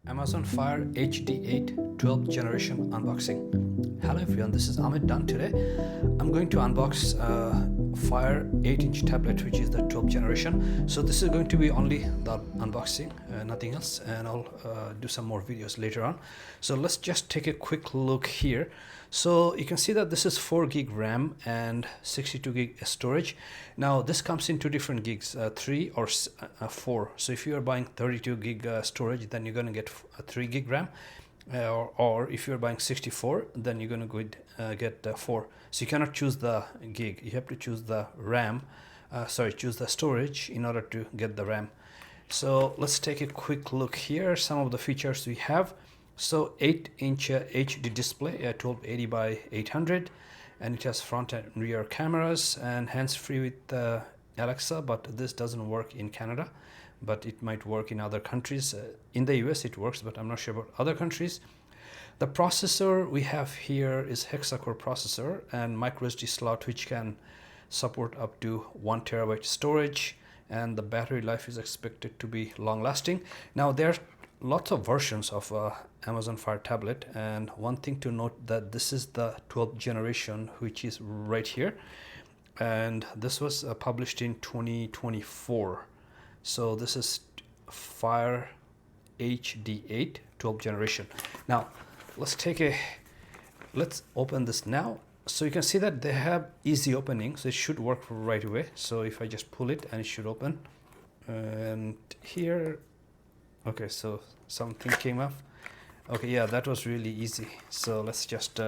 Amazon Fire HD8 12th generation unboxing. Hello everyone, this is Ahmed done today. I'm going to unbox Fire 8-inch tablet, which is the 12th generation. So this is going to be only the unboxing, nothing else, and I'll do some more videos later on. So let's just take a quick look here. So you can see that this is 4 gig RAM and 62 gig storage. Now this comes in two different gigs, 3 or 4. So if you are buying 32 gig storage, then you're going to get 3 gig RAM. Or if you're buying 64, then you're going to get 4. So you cannot choose the gig. You have to choose the RAM, choose the storage in order to get the RAM. So let's take a quick look here. Some of the features we have. So 8-inch HD display, 1280 by 800, and it has front and rear cameras and hands-free with Alexa, but this doesn't work in Canada, but it might work in other countries. In the US it works, but I'm not sure about other countries. The processor we have here is hexa-core processor and micro SD slot, which can support up to 1 terabyte storage, and the battery life is expected to be long lasting. Now there's lots of versions of Amazon Fire tablet, and one thing to note that this is the 12th generation, which is right here, and this was published in 2024. So this is Fire HD8 12th generation. Now let's open this now. So you can see that they have easy opening, so it should work right away. So if I just pull it, and it should open, and here, okay, so something came up. Okay, yeah, that was really easy. So let's just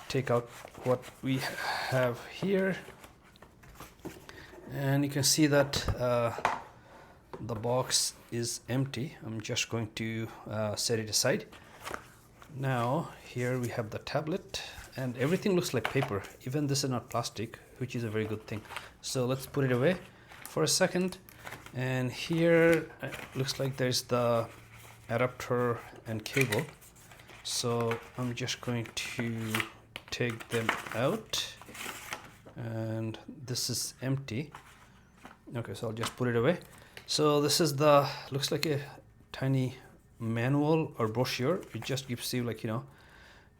take out what we have here, and you can see that the box is empty. I'm just going to set it aside. Now here we have the tablet, and everything looks like paper. Even this is not plastic, which is a very good thing. So let's put it away for a second. And here looks like there's the adapter and cable. So I'm just going to take them out, and this is empty. Okay, so I'll just put it away. So this is the, looks like a tiny manual or brochure. It just gives you, like,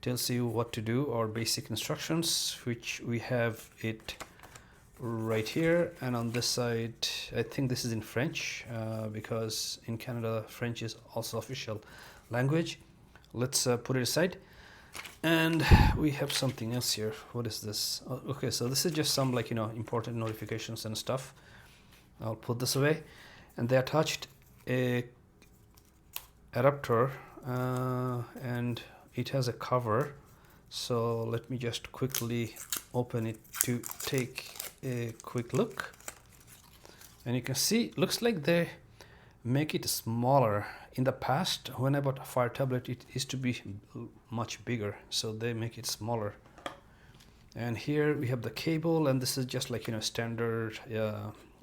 tells you what to do, or basic instructions, which we have it right here. And on this side, I think this is in French, because in Canada French is also official language. Let's put it aside, and we have something else here. What is this? Okay, so this is just some, important notifications and stuff. I'll put this away, and they attached a adapter, and it has a cover. So let me just quickly open it to take a quick look, and you can see, looks like they make it smaller. In the past, when I bought a Fire tablet, it used to be much bigger, so they make it smaller. And here we have the cable, and this is just like standard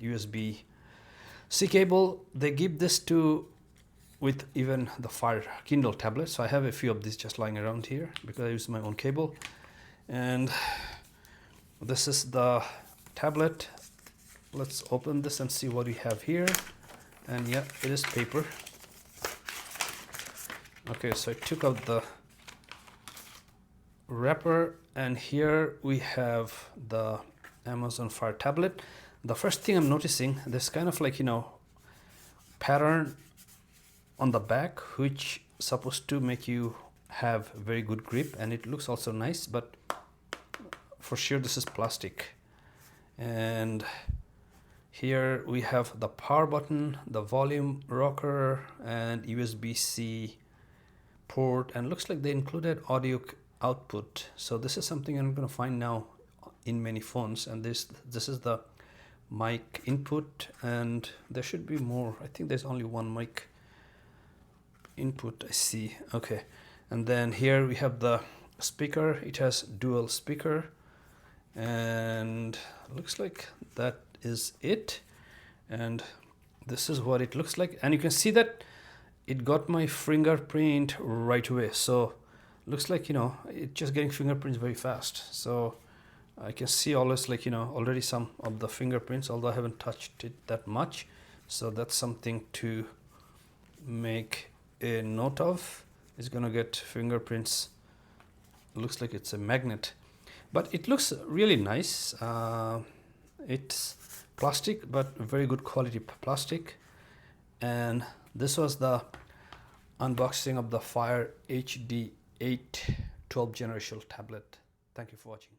USB-C cable. They give this to with even the Fire Kindle tablet. So I have a few of these just lying around here because I use my own cable. And this is the tablet. Let's open this and see what we have here. And yeah, it is paper. Okay, so I took out the wrapper, and here we have the Amazon Fire tablet. The first thing I'm noticing, this kind of pattern on the back, which is supposed to make you have very good grip, and it looks also nice, but for sure this is plastic. And here we have the power button, the volume rocker, and USB-C port, and looks like they included audio output. So this is something I'm going to find now in many phones. And this is the mic input, and there should be more. I think there's only one mic input, I see. Okay, and then here we have the speaker. It has dual speaker, and looks like that is it. And this is what it looks like, and you can see that it got my fingerprint right away. So looks like it's just getting fingerprints very fast. So I can see always already some of the fingerprints, although I haven't touched it that much. So that's something to make a note of is going to get fingerprints. Looks like it's a magnet, but it looks really nice. It's plastic, but very good quality plastic. And this was the unboxing of the Fire HD 8 12th generation tablet. Thank you for watching.